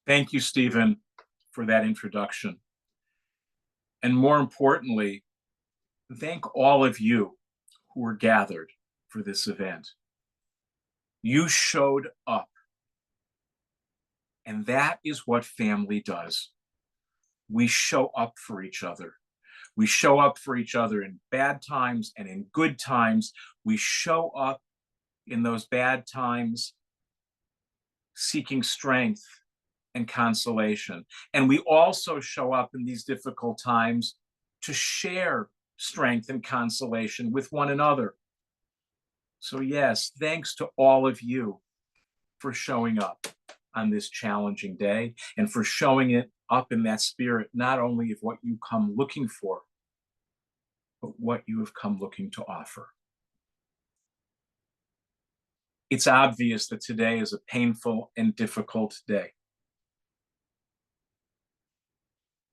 Thank you, Stephen, for that introduction. And more importantly, thank all of you who were gathered for this event. You showed up. And that is what family does. We show up for each other. We show up for each other in bad times and in good times. We show up in those bad times seeking strength and consolation. And we also show up in these difficult times to share strength and consolation with one another. So yes, thanks to all of you for showing up on this challenging day and for showing it up in that spirit, not only of what you come looking for, but what you have come looking to offer. It's obvious that today is a painful and difficult day.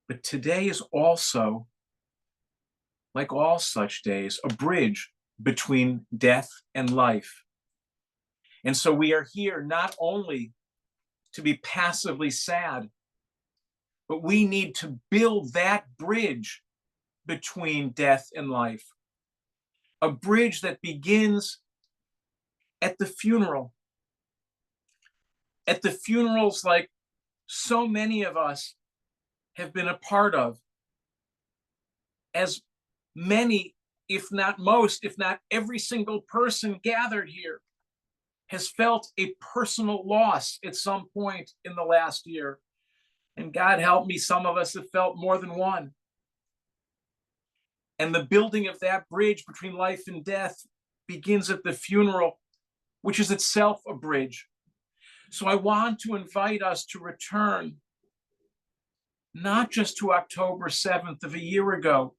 But today is also, like all such days, a bridge between death and life. And so we are here not only to be passively sad, but we need to build that bridge between death and life. A bridge that begins at the funeral. At the funerals like so many of us have been a part of. As many, if not most, if not every single person gathered here has felt a personal loss at some point in the last year. And God help me, some of us have felt more than one. And the building of that bridge between life and death begins at the funeral, which is itself a bridge. So I want to invite us to return not just to October 7th of a year ago,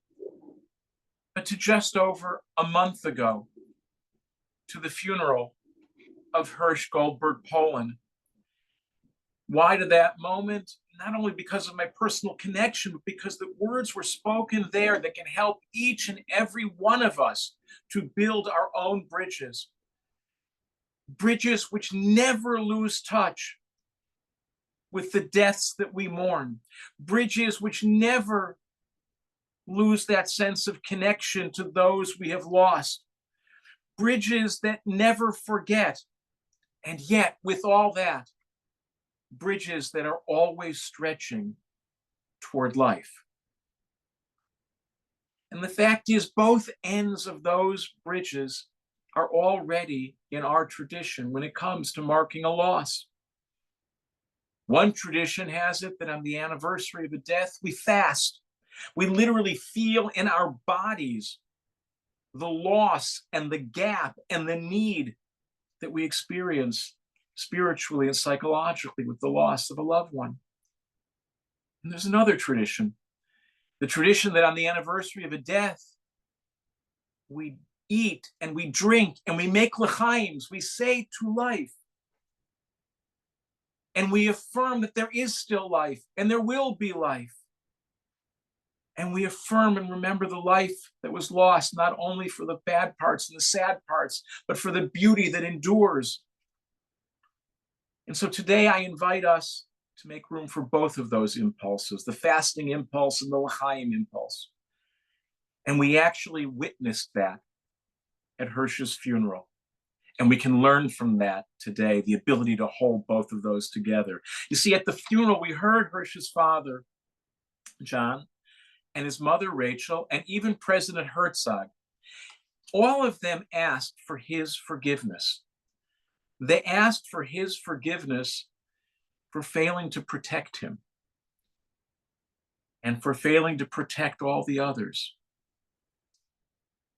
but to just over a month ago, to the funeral of Hirsch Goldberg Poland. Why to that moment? Not only because of my personal connection, but because the words were spoken there that can help each and every one of us to build our own bridges. Bridges which never lose touch with the deaths that we mourn. Bridges which never lose that sense of connection to those we have lost. Bridges that never forget. And yet, with all that, bridges that are always stretching toward life. And the fact is, both ends of those bridges are already in our tradition when it comes to marking a loss. One tradition has it that on the anniversary of a death, we fast. We literally feel in our bodies the loss and the gap and the need that we experience spiritually and psychologically with the loss of a loved one. And there's another tradition, the tradition that on the anniversary of a death, we eat and we drink and we make l'chaims, we say to life. And we affirm that there is still life and there will be life. And we affirm and remember the life that was lost, not only for the bad parts and the sad parts, but for the beauty that endures. And so today I invite us to make room for both of those impulses, the fasting impulse and the l'chaim impulse. And we actually witnessed that at Hirsch's funeral. And we can learn from that today, the ability to hold both of those together. You see, at the funeral, we heard Hirsch's father, John, and his mother, Rachel, and even President Herzog. All of them asked for his forgiveness. They asked for his forgiveness for failing to protect him and for failing to protect all the others.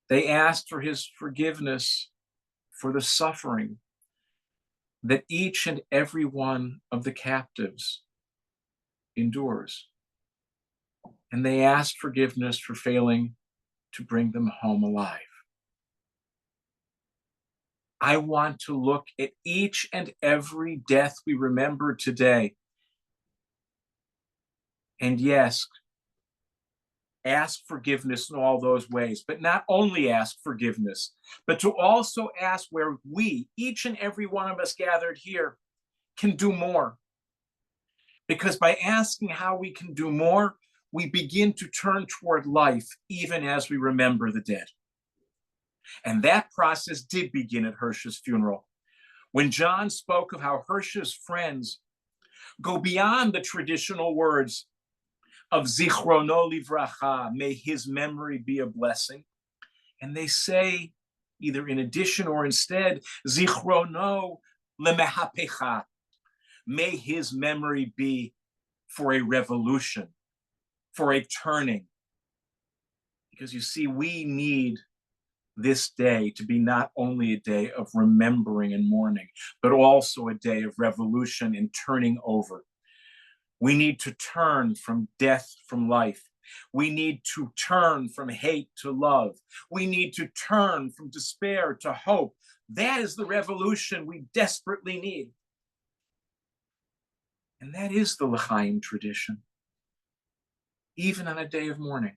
They asked for his forgiveness for the suffering that each and every one of the captives endures. And they asked forgiveness for failing to bring them home alive. I want to look at each and every death we remember today. And yes, ask forgiveness in all those ways, but not only ask forgiveness, but to also ask where we, each and every one of us gathered here, can do more. Because by asking how we can do more, we begin to turn toward life even as we remember the dead. And that process did begin at Hirsch's funeral, when John spoke of how Hirsch's friends go beyond the traditional words of Zichrono Livracha, may his memory be a blessing. And they say, either in addition or instead, Zichrono Lemehapecha, may his memory be for a revolution, for a turning. Because you see, we need this day to be not only a day of remembering and mourning, but also a day of revolution and turning over. We need to turn from death from life. We need to turn from hate to love. We need to turn from despair to hope. That is the revolution we desperately need. And that is the L'chaim tradition, even on a day of mourning.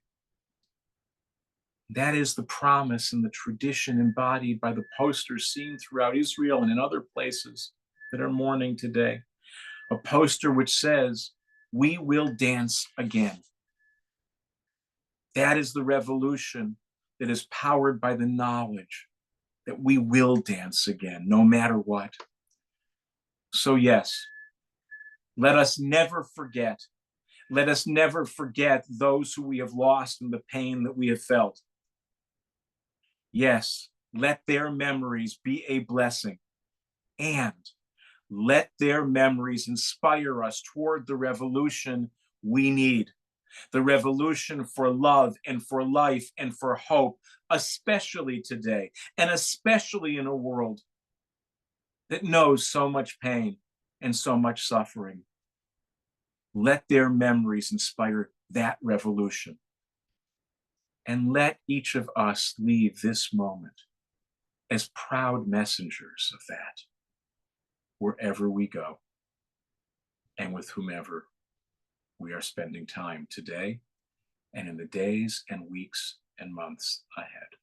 That is the promise and the tradition embodied by the posters seen throughout Israel and in other places that are mourning today. A poster which says, "We will dance again." That is the revolution that is powered by the knowledge that we will dance again, no matter what. So yes, let us never forget. Let us never forget those who we have lost and the pain that we have felt. Yes, let their memories be a blessing, and let their memories inspire us toward the revolution we need, the revolution for love and for life and for hope, especially today, and especially in a world that knows so much pain and so much suffering. Let their memories inspire that revolution. And let each of us leave this moment as proud messengers of that, wherever we go and with whomever we are spending time today and in the days and weeks and months ahead.